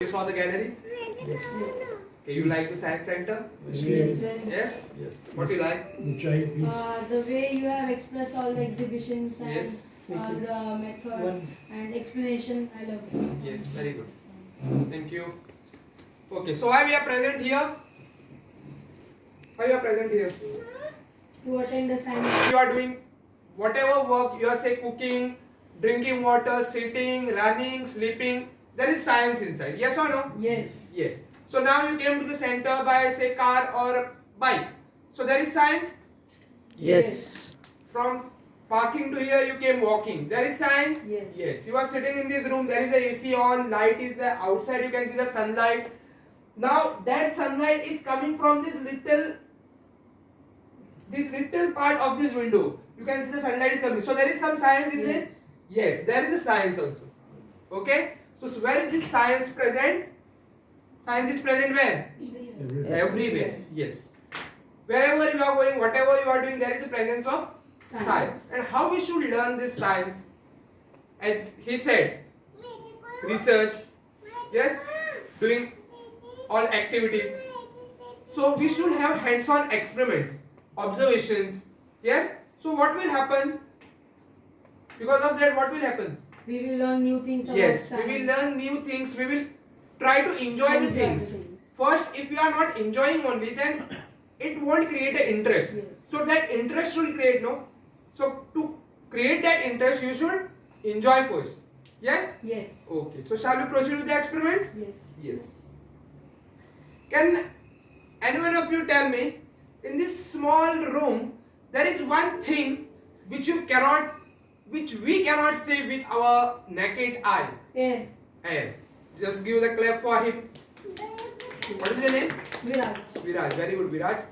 You saw the gallery? Yes. Okay, you like the science center? Yes. Yes? Yes. What do you like? Chai, please. The way you have expressed all the exhibitions and Yes. the methods and explanation, I love it. Yes, very good. Thank you. Okay, so why we are present here? Why you are present here? To attend the science. You are doing whatever work, you are say cooking, drinking water, sitting, running, sleeping, there is science inside. Yes or no? Yes. Yes. So now you came to the center by say car or bike. So there is science. Yes. From parking to here you came walking. There is science. Yes. Yes. You are sitting in this room. There is a AC on. Light is there. Outside you can see the sunlight. Now that sunlight is coming from this little part of this window. You can see the sunlight is coming. So there is some science in this. Yes. There is a science also. Okay. So where is this science present? Science is present where? Everywhere. Yes. Wherever you are going, whatever you are doing, there is a presence of science. And how we should learn this science? And he said, research, yes, doing all activities. So we should have hands-on experiments, observations, yes. So what will happen? Because of that, what will happen? We will learn new things about Yes, science. we will learn new things. We will try to enjoy the things. First, if you are not enjoying only, then it won't create an interest. Yes. So that interest should create, no? So to create that interest, you should enjoy first. Yes? Yes. Okay. So shall we proceed with the experiments? Yes. Yes. Can anyone of you tell me, in this small room, there is one thing which we cannot see with our naked eye. Air. Air. Just give the clap for him. What is the name? Viraj. Viraj. Very good, Viraj.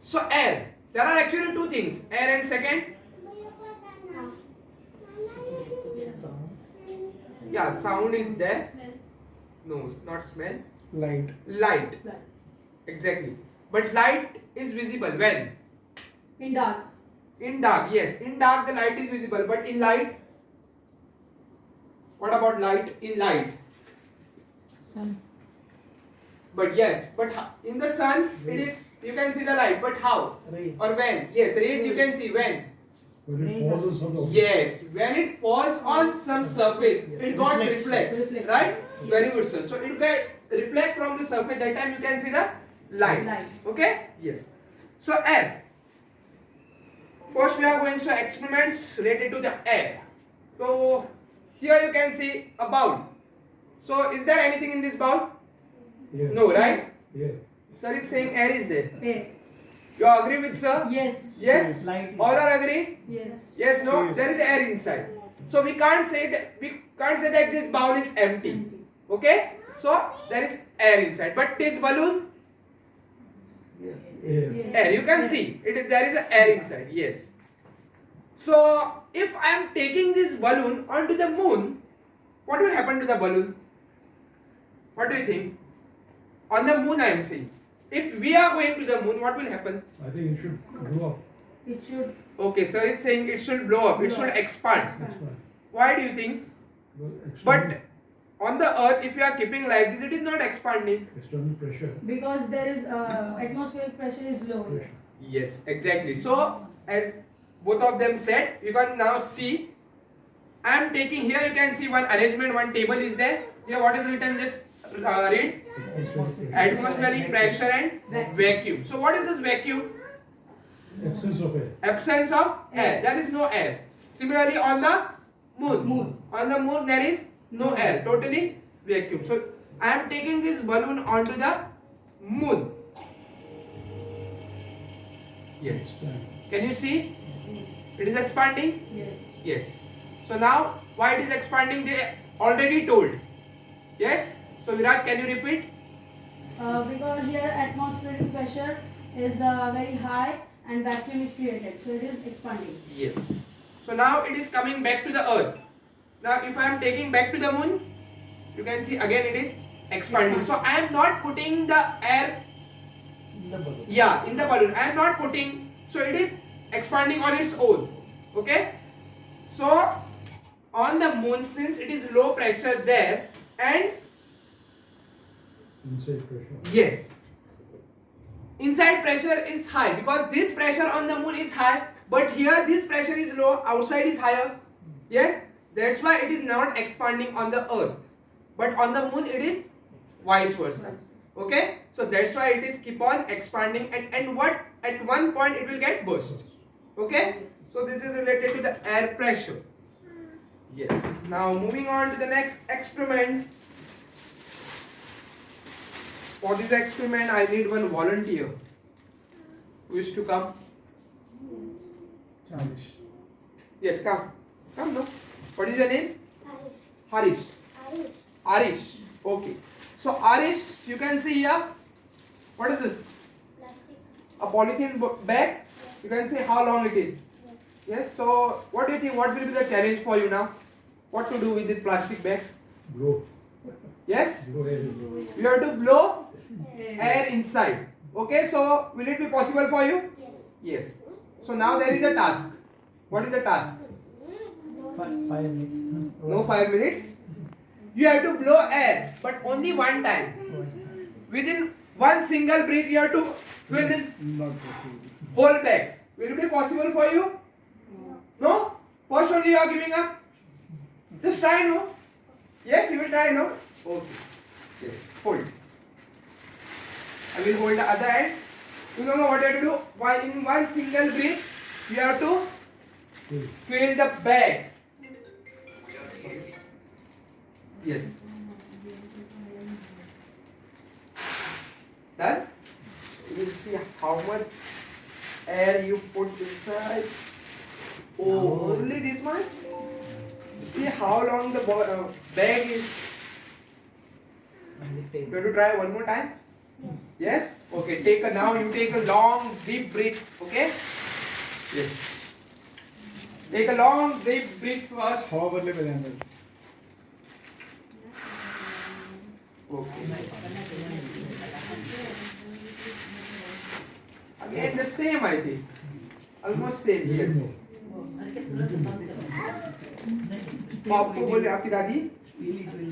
So air. There are actually two things. Air and second. Yeah, sound is there. No, not smell. Light. Light. Exactly. But light is visible when? In dark. In dark, yes. In dark the light is visible. But in light? What about light? In light. Sun. But yes, in the sun it is, you can see the light. But how? Ray. Or when? Yes, rays you can see when? When it falls on some object. Yes, when it falls on some surface, it got reflect, Reflect. right? Very good, sir. So it get reflect from the surface. That time you can see the light. Okay? Yes. So air. First we are going to experiments related to the air. So here you can see a bowl. So is there anything in this bowl? Yeah. No, right? Yeah. Sir is saying air is there. Air. You agree with sir? Yes. Yes. All are agree? Yes. Yes, no, Yes. there is air inside. So we can't say that this bowl is empty. Okay? So there is air inside. But this balloon, Yeah. air. You can see there is air inside. Yes. So if I am taking this balloon onto the moon, what will happen to the balloon? What do you think? On the moon I am saying. If we are going to the moon, what will happen? I think it should grow up. It should. Okay, sir is saying it should blow up. It should expand. That's why. Why do you think? But on the earth, if you are keeping like this, it is not expanding. External pressure. Because there is atmospheric pressure is low. Pressure. Yes, exactly. So, as both of them said, you can now see. I am taking here, you can see one arrangement, one table is there. Here, what is written? Just read. Atmospheric pressure and vacuum. So, what is this vacuum? Absence of air. Absence of air. There is no air. Similarly, on the moon. On the moon, there is no air. Totally vacuum. So, I am taking this balloon onto the moon. Yes. Can you see? It is expanding? Yes. Yes. So now, why it is expanding, they already told. Yes? So Viraj, can you repeat? Because here atmospheric pressure is very high and vacuum is created. So it is expanding. Yes. So now it is coming back to the earth. Now if I am taking back to the moon, you can see again it is expanding. So I am not putting the air in the balloon. I am not putting, so it is expanding on its own. Okay? So on the moon, since it is low pressure there and Inside pressure. Yes. Inside pressure is high because this pressure on the moon is high, but here this pressure is low, outside is higher. Yes, that's why it is not expanding on the earth, but on the moon it is vice versa. Okay, so that's why it is keep on expanding, and what at one point it will get burst. Okay, so this is related to the air pressure. Yes. Now moving on to the next experiment. For this experiment, I need one volunteer who is to come. Childish. Yes, come. Come, no. What is your name? Harish. Harish. Harish. Arish. Okay. So Arish, you can see here. What is this? Plastic. A polythene bag. You can see how long it is. Yes. Yes. So what do you think? What will be the challenge for you now? What to do with this plastic bag? Blow. Yes. Blow air. You have to blow Yes. air inside. Okay. So will it be possible for you? Yes. Yes. So now there is a task. What is the task? 5 minutes. No 5 minutes. You have to blow air, but only one time. Within one single breath, you have to fill this Not possible. whole bag. Will it be possible for you? No? First only you are giving up? Just try, no? Yes, you will try, no? Okay. Yes, hold. I will hold the other hand. You don't know what you have to do? While in one single breath, you have to fill the bag. Yes. Done? You will see how much air you put inside. Oh, only this much? See how long the bag is. You have to try one more time? Yes. Yes? Okay, now you take a long deep breath. Okay? Yes. Take a long deep breath first. हवा बदले मेरे अंदर. Okay. Again the same I think. Almost same, yes. तो आपको बोले आपकी दादी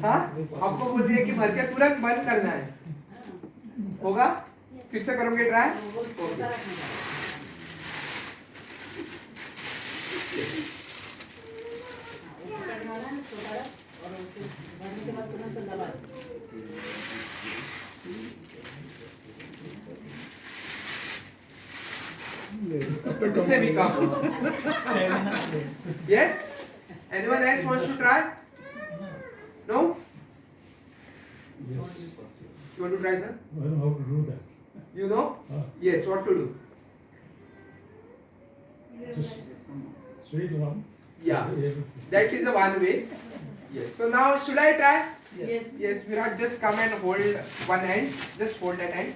हाँ आपको बोल रही है कि भर के तुरंत बंद करना है होगा फिर से करोगे ट्राई ओके इससे भी कम yes anyone else wants to try no Yes. you want to try sir I don't know how to do that. you know yes what to do Just straight around. yeah that is the one way yes so now should I try Yes. yes Virat just come and hold one hand just hold that hand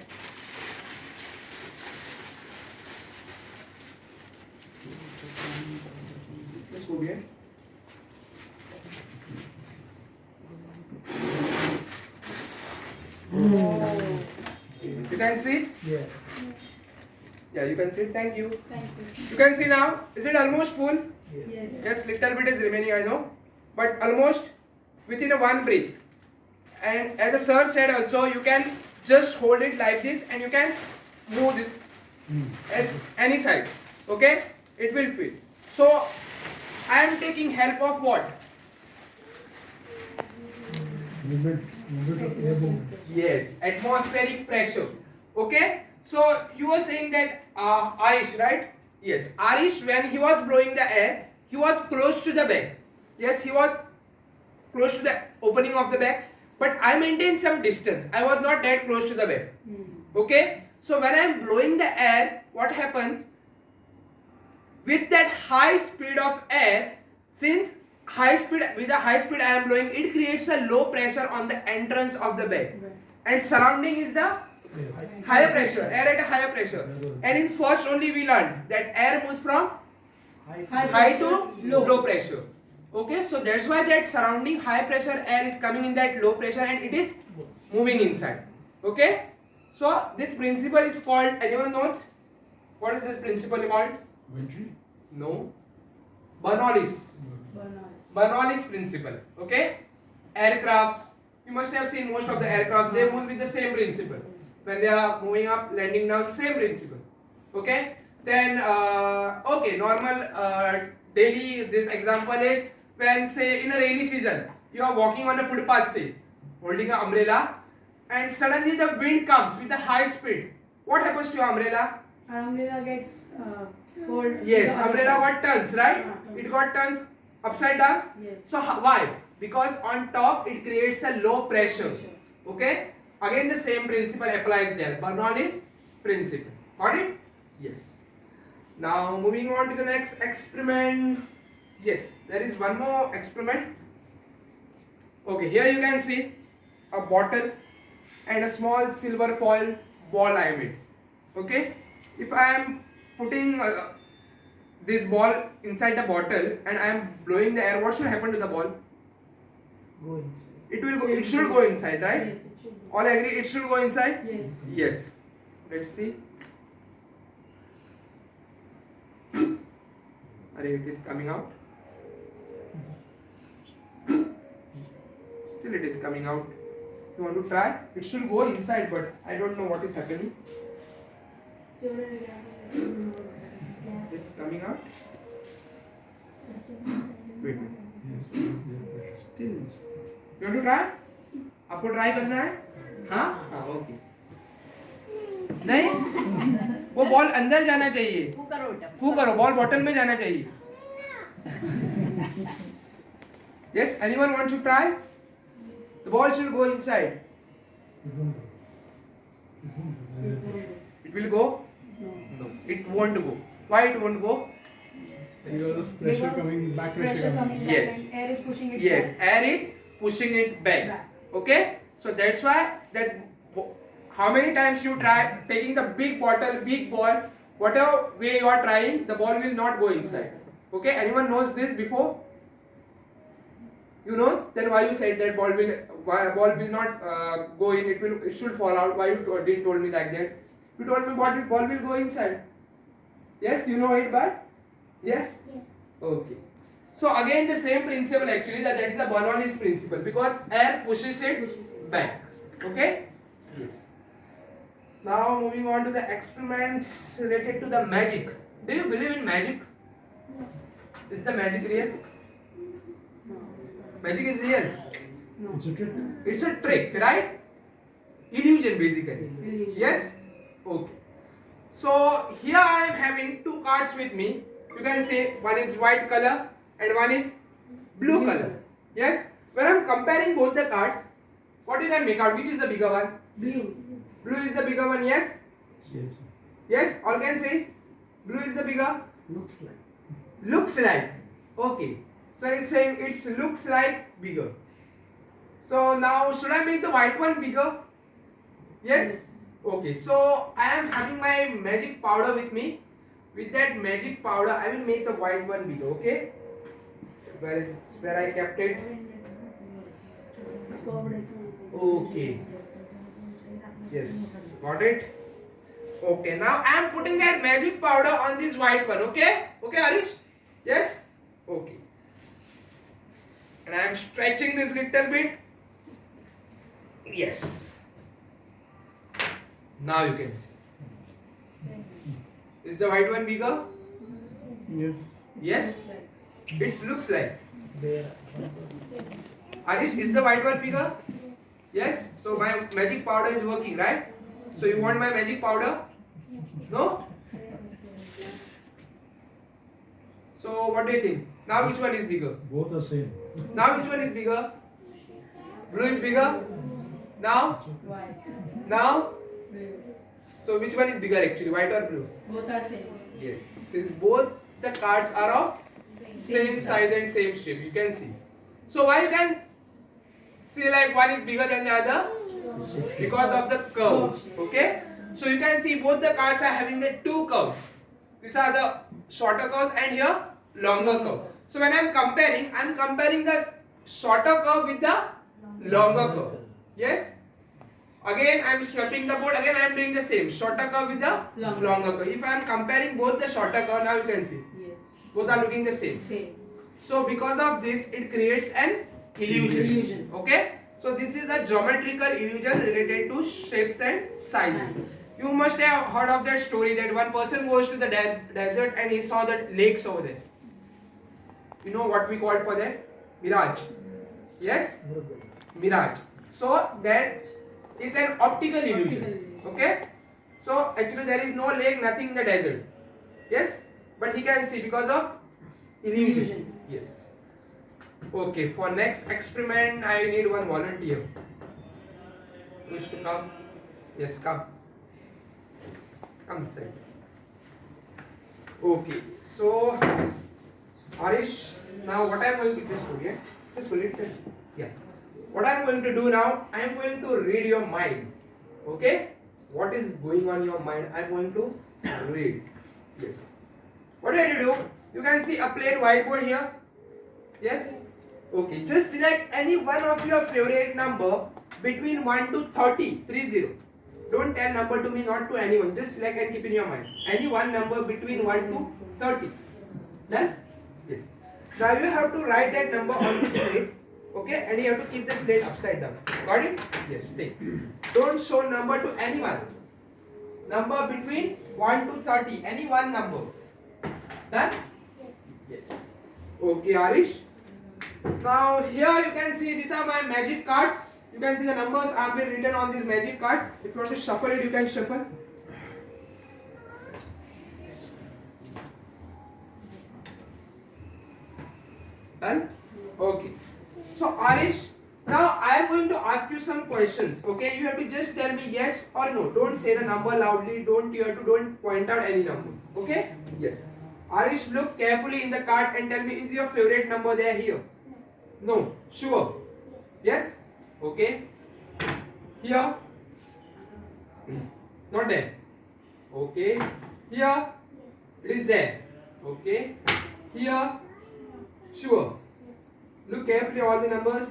just go here you can see Yeah. yeah you can see thank you Thank you. you can see now is it almost full Yes. just little bit is remaining I know but almost within a one breath and as the sir said also you can just hold it like this and you can move this as any side okay it will fit so I am taking help of what Movement of air movement. yes atmospheric pressure okay so you were saying that Arish right yes Arish when he was blowing the air he was close to the bag yes he was close to the opening of the bag but I maintained some distance I was not that close to the bag okay so when I am blowing the air what happens with that high speed of air since with the high speed I am blowing it creates a low pressure on the entrance of the bag and surrounding is the higher pressure air at a higher pressure and in first only we learned that air moves from high to low pressure okay so that's why that surrounding high pressure air is coming in that low pressure and it is moving inside okay so this principle is called anyone knows what is this principle called Ventry. no Bernoulli's principle okay aircrafts You must have seen most of the aircraft. They move with the same principle. When they are moving up, landing down, same principle. Okay. Then okay, normal daily. This example is when, say, in a rainy season, you are walking on a footpath, say, holding an umbrella, and suddenly the wind comes with a high speed. What happens to your umbrella? Umbrella gets fold. Yes, umbrella got turns, right? It got turns upside down. Yes. So why? Because on top it creates a low pressure. Okay? Again the same principle applies there. Bernoulli's principle. Got it? Yes. Now moving on to the next experiment. Yes, there is one more experiment. Okay, here you can see a bottle and a small silver foil ball I made. Okay? If I am putting this ball inside the bottle and I am blowing the air, what should happen to the ball? Go inside. It will go. It should go inside, right? Yes, it should be. All agree? It should go inside. Yes. Yes. Let's see. Array, it is coming out. Still, it is coming out. You want to try? It should go inside, but I don't know what is happening. It's coming out. Wait. Still. You want to try? आपको try करना है? हाँ? हाँ, okay. नहीं? वो ball अंदर जाना चाहिए. फू करो, बॉल बॉटल में जाना चाहिए. Yes, anyone want to try? The ball should go inside. It will go? No, it won't go. Why it won't go? Because of pressure coming back. Pressure coming back Yes. and air is pushing it Yes, back. air is pushing it back. Back. Okay, so that's why that. How many times you try taking the big bottle, big ball, whatever way you are trying, the ball will not go inside. Okay, anyone knows this before? You know? Then why you said that ball will not go in? It should fall out. Why you didn't told me like that? You told me ball will go inside. Yes, you know it, but yes. Yes. Okay. So again the same principle actually, that is the Bernoulli's principle, because air pushes it back. Okay? Yes. Now moving on to the experiments related to the magic. Do you believe in magic? Is the magic real? Magic is real. No. It's a trick. It's a trick, right? Illusion basically. Illusion. Yes? Okay. So here I am having two cards with me. You can say one is white color and one is blue color. Yes? When I am comparing both the cards, what you can make out? Which is the bigger one? Blue. Blue is the bigger one, yes? Yes. Yes? All can say? Blue is the bigger? Looks like. Looks like. Okay. So it's saying it looks like bigger. So now should I make the white one bigger? Yes? Okay. So I am having my magic powder with me. With that magic powder, I will make the white one bigger. Okay? Where I kept it? Okay. Yes. Got it? Okay. Now I am putting that magic powder on this white one. Okay? Okay, Harish? Yes? Okay. And I am stretching this little bit. Yes. Now you can see. Is the white one bigger? Yes. Yes? It looks like. There. Harish, is the white one bigger? Yes? So my magic powder is working, right? So you want my magic powder? No? So what do you think? Now which one is bigger? Both are same. Now which one is bigger? Blue is bigger? Now? White. Now? Blue. So which one is bigger actually? White or blue? Both are same. Yes. Since both the cards are of same size and same shape, you can see. So why you can see like one is bigger than the other? Because of the curve. Okay? So you can see both the cards are having the two curves. These are the shorter curves and here longer curve. So when I am comparing the shorter curve with the longer curve. Yes? Again I am swapping the board, again I am doing the same. Shorter curve with the longer curve. If I am comparing both the shorter curve, now you can see. Yes. Both are looking the same. Same. So because of this, it creates an illusion. Illusion. Okay? So this is a geometrical illusion related to shapes and sizes. You must have heard of that story that one person goes to the desert and he saw that lakes over there. You know what we call for that? Mirage. Yes? Mirage. So that is an optical illusion. Okay? So actually there is no lake, nothing in the desert. Yes? But he can see because of illusion. Yes. Okay, for next experiment I need one volunteer. Who is to come? Yes, come. Come this side. Okay, so Arish, now what I am going to just do, yeah? Just hold it. Yeah. What I am going to do now, I am going to read your mind. Okay? What is going on in your mind? I am going to read. Yes. What do you have to do? You can see a plain whiteboard here. Yes? Okay. Just select any one of your favorite number between 1 to 30. 30. Don't tell number to me, not to anyone. Just select and keep in your mind. Any one number between 1 to 30. Done? Yes. Now you have to write that number on the slate. Okay? And you have to keep the slate upside down. Got it? Yes. Take. Don't show number to anyone. Number between 1 to 30. Any one number. Done? Yes. Okay, Arish. Now here you can see these are my magic cards. You can see the numbers have been written on these magic cards. If you want to shuffle it, you can shuffle. Done? Okay. So Arish, now I am going to ask you some questions. Okay, you have to just tell me yes or no. Don't say the number loudly. Don't point out any number. Okay? Yes. Arish, look carefully in the card and tell me, is your favorite number there here? No. Sure? Yes? Okay. Here? Not there. Okay. Here? It is there. Okay. Here? Sure. Look carefully all the numbers.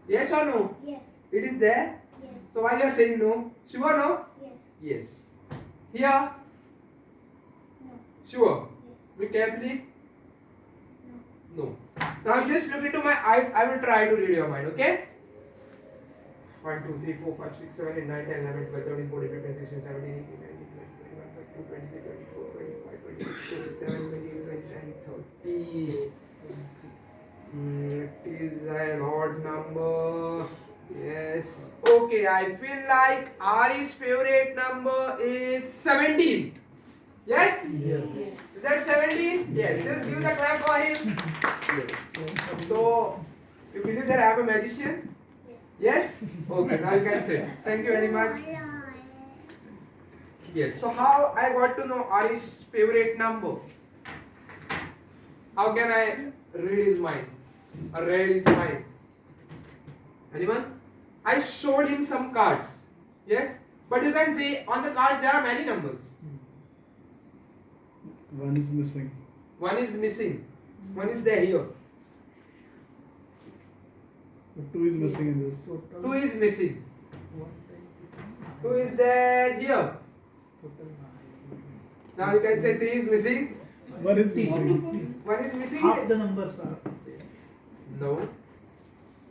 Yes or no? Yes. It is there. Yes. So why you are saying no? Sure no? Yes. Yes. Here? No. Sure. Yes. Look carefully. No. No. Now just look into my eyes. I will try to read your mind. Okay? 1, 2, 3, 4, 5, 6, 7, 8, 9, 10, 11, 12, 13, 14, 15, 16, 17, 18, 19, 20, 21, 22, 23, 24, 25, 26, 27, 28, 29, 30. It is an odd number. Yes. Okay, I feel like Ari's favorite number is 17. Yes? Yes. Is that 17? Yes. Just give the clap for him. Yes. So, you believe that I am a magician? Yes? Okay, now you can sit. Thank you very much. Yes. So, how I got to know Ari's favorite number? How can I read his mind? Or read his mind? Anyone? I showed him some cards. Yes? But you can see on the cards there are many numbers. One is missing. One is missing. One is there here. But two is missing in this. Two is missing. Two is there here. Now you can say three is missing. One is missing. One is missing. Half the numbers are there. No.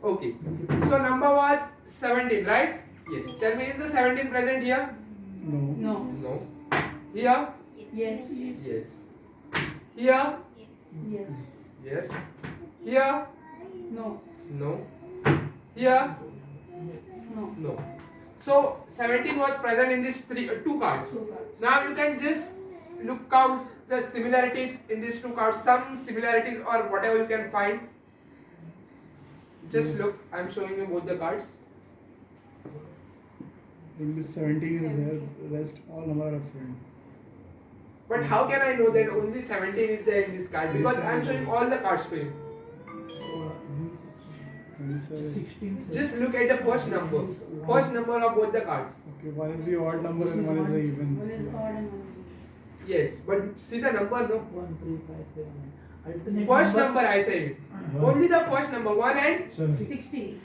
Okay. So number was 17, right? Yes. Tell me, is the 17 present here? No. No. No. Here? Yes. Yes. Here? Yes. Yes. Here? No. No. Here? No. No. So 17 was present in these two cards. Two cards. Now you can just look out the similarities in these two cards. Some similarities or whatever you can find. Just look. I am showing you both the cards. Only 17 is there. The rest all number are different. But how can I know that only 17 is there in this card? Because I am showing all the cards to you. 27. 16. Just look at the first number. First number of both the cards. Okay, one is the odd number and one is the even. One is odd and one is Yes, but see the number, no? 1, 3, 5, 7. Alternate First numbers. number I say. Only the first number. 1 and? 7. 16.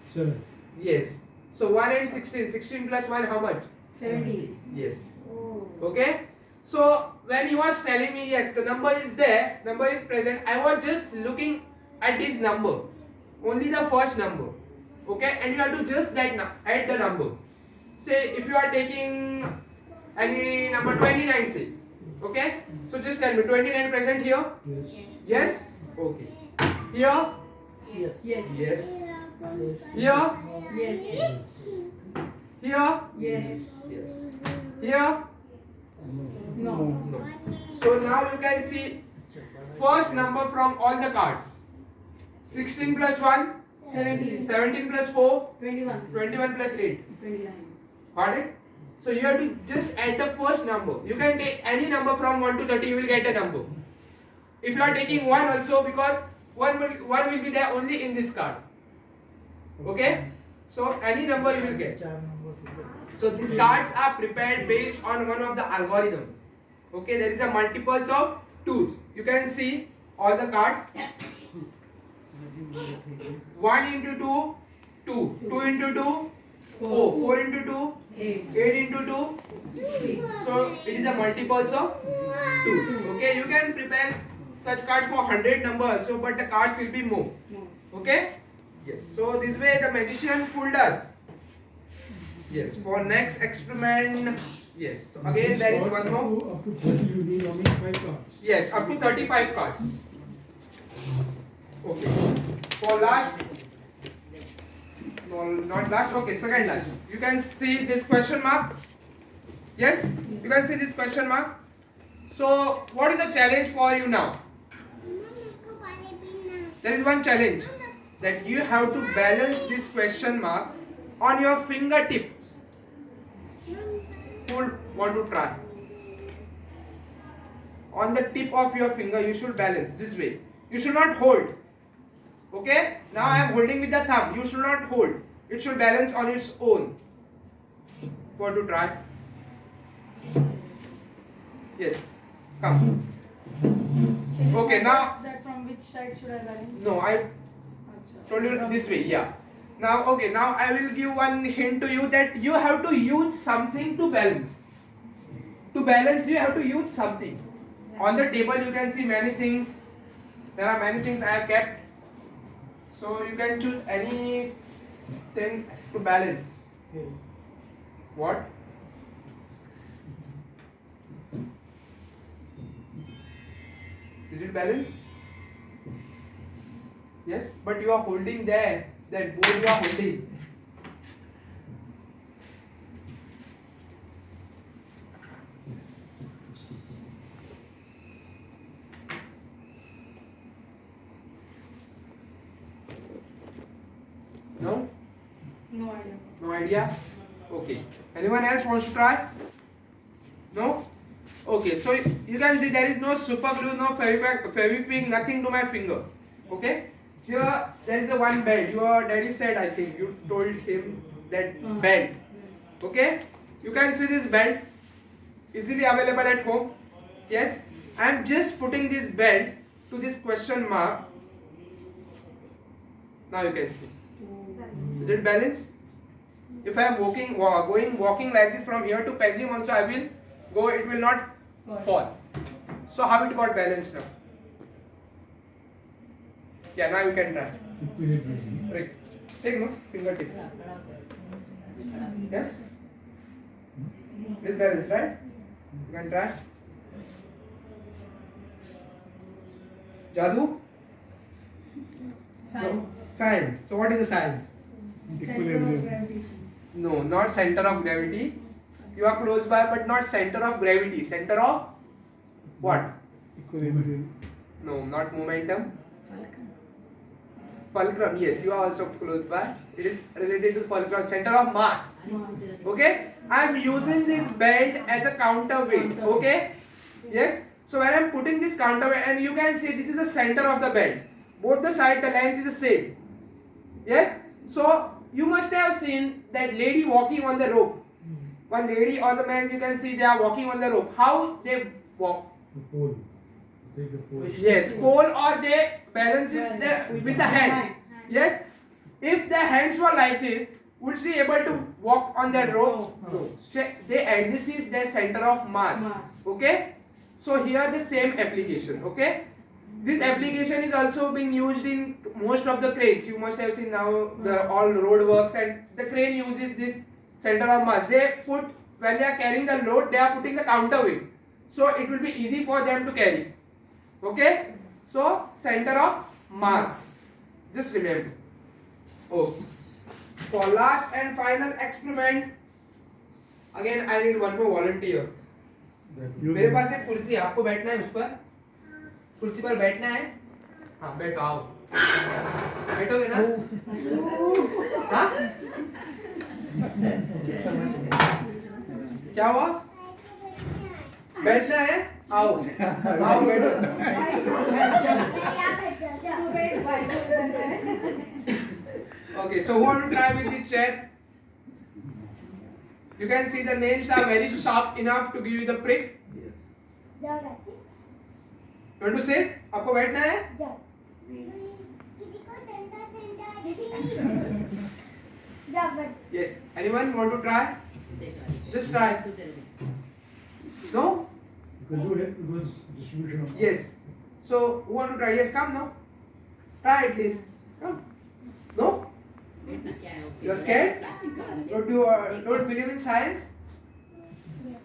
7. Yes. So 1 and 16. 16 plus 1 how much? 17. Yes. Oh. Okay. So when he was telling me yes the number is there, number is present, I was just looking at this number. Only the first number. Okay, and you have to just add the number. Say if you are taking any number 29, say. Okay, so just tell me 29 present here. Yes. Yes. Okay. Here. Yes. Yes. Yes. Yes. Here. Yes. Here. Yes. Yes. Here. No. No. So now you can see first number from all the cards. 16 plus 1, 17. 17 plus 4, 21. 21 plus 8. 29. Got it? So you have to just add the first number. You can take any number from 1 to 30, you will get a number. If you are taking 1 also, because 1 will be there only in this card. Okay? So any number you will get. चार number to get. So these cards are prepared based on one of the algorithm. Okay, there is a multiples of 2's. You can see all the cards. 1 into 2, 2. 2 into 2, 4. 4 into 2, 8. 8 into 2. 16. So it is a multiples of 2. Okay, you can prepare such cards for 100 number also, but the cards will be more. No. Okay? Yes. So this way the magician fooled us. Yes. For next experiment. Yes. So again there is one more. Up to 30 you need only 5 cards. Yes. Up to 35 cards. Okay. For last. No, not last. Okay. Second last. You can see this question mark. Yes. You can see this question mark. So what is the challenge for you now? There is one challenge that you have to balance this question mark on your fingertip. Who would want to try? On the tip of your finger you should balance this way. You should not hold. Okay? Now I am holding with the thumb. You should not hold. It should balance on its own. Want to try? Yes. Come. Okay, now. That from which side should I balance? No, I Acha. told you From this way. side. Yeah. Now, okay. Now I will give one hint to you that you have to use something to balance. To balance, you have to use something. On the table, you can see many things. There are many things I have kept. So you can choose anything to balance. Okay. What? Is it balanced? Yes, but you are holding there. That board you are holding. No? No idea. No idea? Okay. Anyone else wants to try? No? Okay, so you can see there is no super glue, no Fevikwik, nothing to my finger. Okay? Here there is a one belt. Your daddy said, I think, you told him that belt. Okay? You can see this belt easily available at home. Yes? I am just putting this belt to this question mark. Now you can see. Is it balanced? If I am walking like this from here to pendulum also, I will go, it will not fall. So how it got balanced now? Yeah, now you can try. Equilibrium. Right. Take no fingertip. Yes? This balance, right? You can try. Jadoo? Science. No. Science. So what is the science? Center of Equilibrium. gravity. No, not center of gravity. You are close by, but not center of gravity. Center of what? Equilibrium. No, not momentum. Fulcrum. Yes, you are also close by. It is related to fulcrum. Center of mass. Okay? I am using this belt as a counterweight. Okay? Yes? So when I am putting this counterweight, and you can see this is the center of the belt. Both the side, the length is the same. Yes? So you must have seen that lady walking on the rope. One lady or the man, you can see they are walking on the rope. How they walk? The pole. Take the pole. Yes, pole, or they balance it with the hand. Yes, if the hands were like this, would she able to walk on that rope? No. They adjust their center of mass. Okay. So here the same application. Okay. This application is also being used in most of the cranes. You must have seen now the all road works, and the crane uses this center of mass. They put, when they are carrying the load, they are putting the counterweight, so it will be easy for them to carry. Okay, so center of mass. Just remember. Oh, for last and final experiment, again I need one more volunteer. मेरे पास एक कुर्सी है, आपको बैठना है उस पर? कुर्सी पर बैठना है? हाँ बैठो, आओ। बैठोगे ना? हाँ? क्या हुआ? बैठना है? आओ, आओ बैठो। Okay, so who want to try with this chair? You can see the nails are very sharp enough to give you the prick. जाओ बैठो, You want to sit? आपको बैठना है? जाओ। किसी को ठंडा जाओ बैठो। Yes. Anyone want to try? Just try. No? You can do it because distribution of. Yes. So who want to try? Yes, come now. Try at least. Come. No? You are scared? Don't believe in science?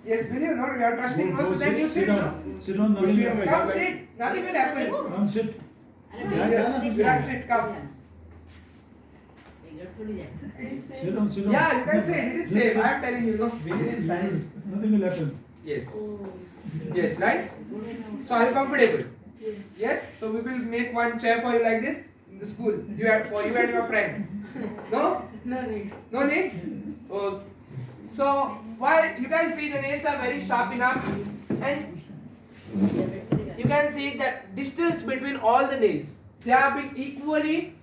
Yes, believe. No, you are trusting. No, so then you sit. No? Sit on, nothing will happen. Come sit. Nothing will happen. Come sit. Yes, Virat, sit. Come. Sit on, sit on. Yeah, you can sit. It is safe. I am telling you. No. Believe in science. Nothing will happen. Yes. Yes, right? So are you comfortable? Yes. So we will make one chair for you like this in the school. You have for you and your friend. No? No need. No need? Oh. So why you can see the nails are very sharp enough, and you can see the distance between all the nails. They have been equally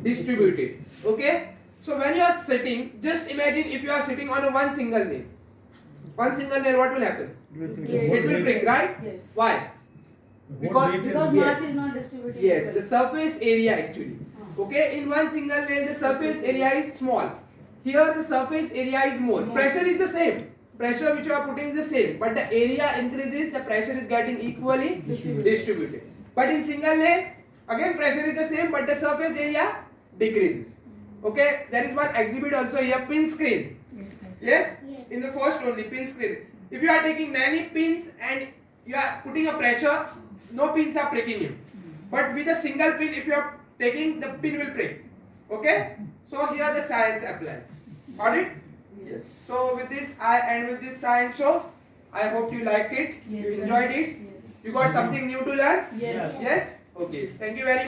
distributed. Okay? So when you are sitting, just imagine if you are sitting on a one single nail. One single nail, what will happen? It will prick, right? Yes. Why? Because Because yes. mass is not distributed. Yes, equally. the surface area actually. Okay, in one single nail, the surface area is small. Here, the surface area is more. Pressure is the same. Pressure which you are putting is the same, but the area increases. The pressure is getting equally distributed. But in single nail, again pressure is the same, but the surface area decreases. Okay, there is one exhibit also here, pin screen. Yes, in the first only pin screen. If you are taking many pins and you are putting a pressure, no pins are pricking you. But with a single pin, if you are taking, the pin will prick. Okay, so here the science applies. Got it? Yes. So with this, I end with this science show. I hope you liked it. Yes, You enjoyed it. Yes. You got something new to learn. Yes. Yes. Okay. Thank you very much.